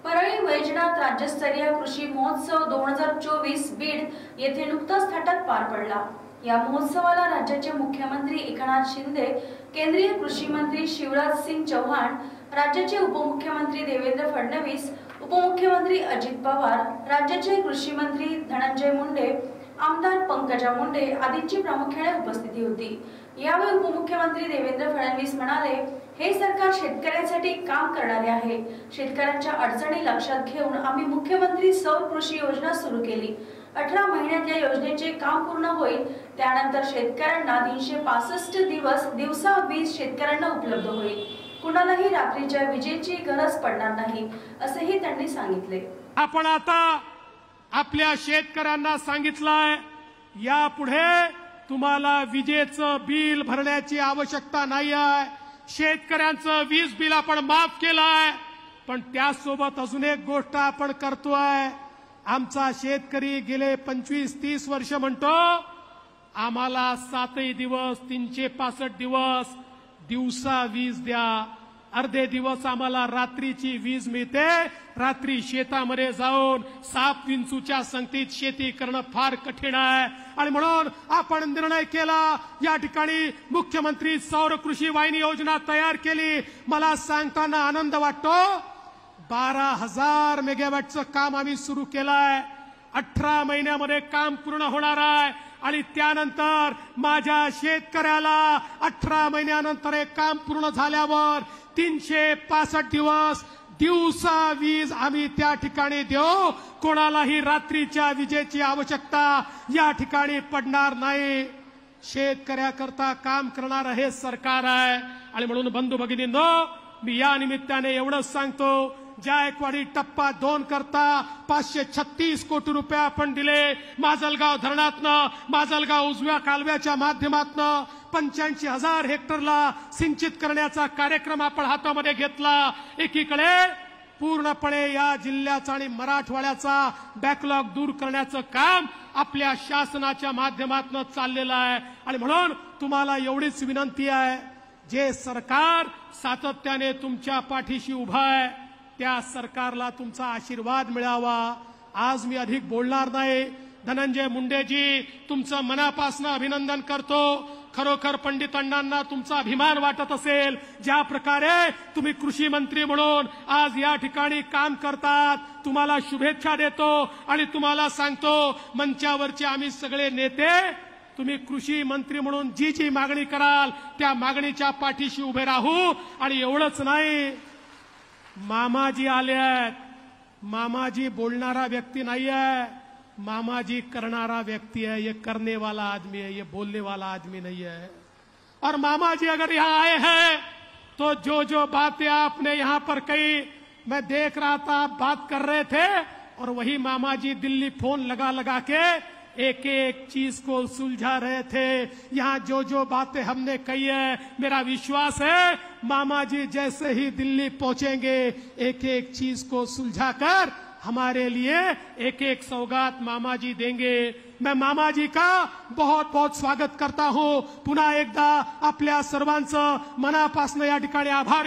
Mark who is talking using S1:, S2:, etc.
S1: परळी वैजनाथ राज्यस्तरीय कृषी महोत्सव 2024 बीड येथे नुकताच थाटात पार पडला। या महोत्सवाला राज्याचे मुख्यमंत्री एकनाथ शिंदे, केंद्रीय कृषी मंत्री शिवराज सिंग चौहान, राज्याचे उपमुख्यमंत्री देवेंद्र फडणवीस, उपमुख्यमंत्री अजित पवार, राज्याचे कृषी मंत्री धनंजय मुंडे, आमदार पंकजा मुंडे आदींची प्रामुख्याने उपस्थिती होती। यावेळी उपमुख्यमंत्री देवेंद्र फडणवीस म्हणाले, हे सरकार शेतकऱ्यांसाठी काम करणारे आहे। शेतकऱ्यांच्या अडचणी लक्षात घेऊन आम्ही मुख्यमंत्री सौर कृषी योजना सुरू केली। 18 महिन्यात या योजनेचे काम पूर्ण होईल। त्यानंतर शेतकऱ्यांना 365 दिवसा वीज शेतकऱ्यांना उपलब्ध होईल। कुणालाही रात्रीच्या विजेची गरज पडणार नाही, असेही त्यांनी सांगितले।
S2: आपण आता आपल्या शेतकऱ्यांना सांगितलंय, यापुढे तुम्हाला विजेचं बिल भरण्याची आवश्यकता नाही आहे। शेतकऱ्यांचं वीज बिल आपण माफ केलंय, पण त्यासोबत अजून एक गोष्ट आपण करतोय। आमचा शेतकरी गेले 25-30 वर्ष म्हणतो, आम्हाला 7 दिवस 365 दिवस दिवसा वीज द्या, अर्धे दिवस आम्हाला रात्रीची वीज मिळते। रात्री शेतामध्ये जाऊन साप विंचूच्या संगतीत शेती करणं फार कठीण आहे, आणि म्हणून आपण निर्णय केला, या ठिकाणी मुख्यमंत्री सौर कृषी वाहिनी योजना तयार केली। मला सांगताना आनंद वाटतो, 12,000 मेगावॅटचं काम आम्ही सुरू केलंय। 18 महिन्यामध्ये काम पूर्ण होणार आहे, आणि त्यानंतर माझ्या शेतकऱ्याला 18 महिन्यानंतर हे काम पूर्ण झाल्यावर 365 दिवस दिवसा वीज आम्ही त्या ठिकाणी देऊ। कोणालाही रात्रीच्या विजेची आवश्यकता या ठिकाणी पडणार नाही। शेतकऱ्याकरता काम करणारं हे सरकार आहे, आणि म्हणून बंधू भगिनींनो, मी या निमित्ताने एवढंच सांगतो, जायकवाडी टप्पा 2 करता 536 कोटी रुपये आपण दिले। माजलगाव धरणातनं, माजलगाव उजव्या कालव्याच्या माध्यमातनं 85,000 हेक्टरला सिंचित करण्याचा कार्यक्रम आपण हातामध्ये घेतला। एकीकडे पूर्णपणे या जिल्ह्याचा आणि मराठवाड्याचा बॅकलॉग दूर करण्याचं काम आपल्या शासनाच्या माध्यमातून चाललेलं आहे, आणि म्हणून तुम्हाला एवढीच विनंती आहे, जे सरकार सातत्याने तुमच्या पाठीशी उभा आहे, त्या सरकारला तुमचा आशीर्वाद मिळावा। आज मी अधिक बोलणार नाही। धनंजय मुंडेजी, तुमचं मनापासून अभिनंदन करतो। खरोखर पंडित अण्णांना तुमचा अभिमान वाटत असेल, ज्या प्रकारे तुम्ही कृषी मंत्री म्हणून आज या ठिकाणी काम करतात। तुम्हाला शुभेच्छा देतो, आणि तुम्हाला सांगतो, मंचावरचे आम्ही सगळे नेते तुम्ही कृषी मंत्री म्हणून जी जी मागणी कराल त्या मागणीच्या पाठीशी उभे राहू। आणि एवढंच नाही, मामाजी आले आहेत। मामाजी बोलणारा व्यक्ती नहीं है, मामाजी करनारा व्यक्ति है। ये करने वाला आदमी है, ये बोलने वाला आदमी नहीं है। और मामाजी अगर यहाँ आए हैं तो जो जो बातें आपने यहाँ पर कही, मैं देख रहा था आप बात कर रहे थे, और वही मामाजी दिल्ली फोन लगा लगा के एक एक चीज को सुलझा रहे थे। यहाँ जो जो बातें हमने कही है, मेरा विश्वास है मामा जी जैसे ही दिल्ली पहुंचेंगे, एक एक चीज को सुलझाकर हमारे लिए एक एक सौगात मामा जी देंगे। मैं मामा जी का बहुत बहुत स्वागत करता हूं। पुन्हा एकदा आपल्या सर्वांचं मनापासून या ठिकाणी आभार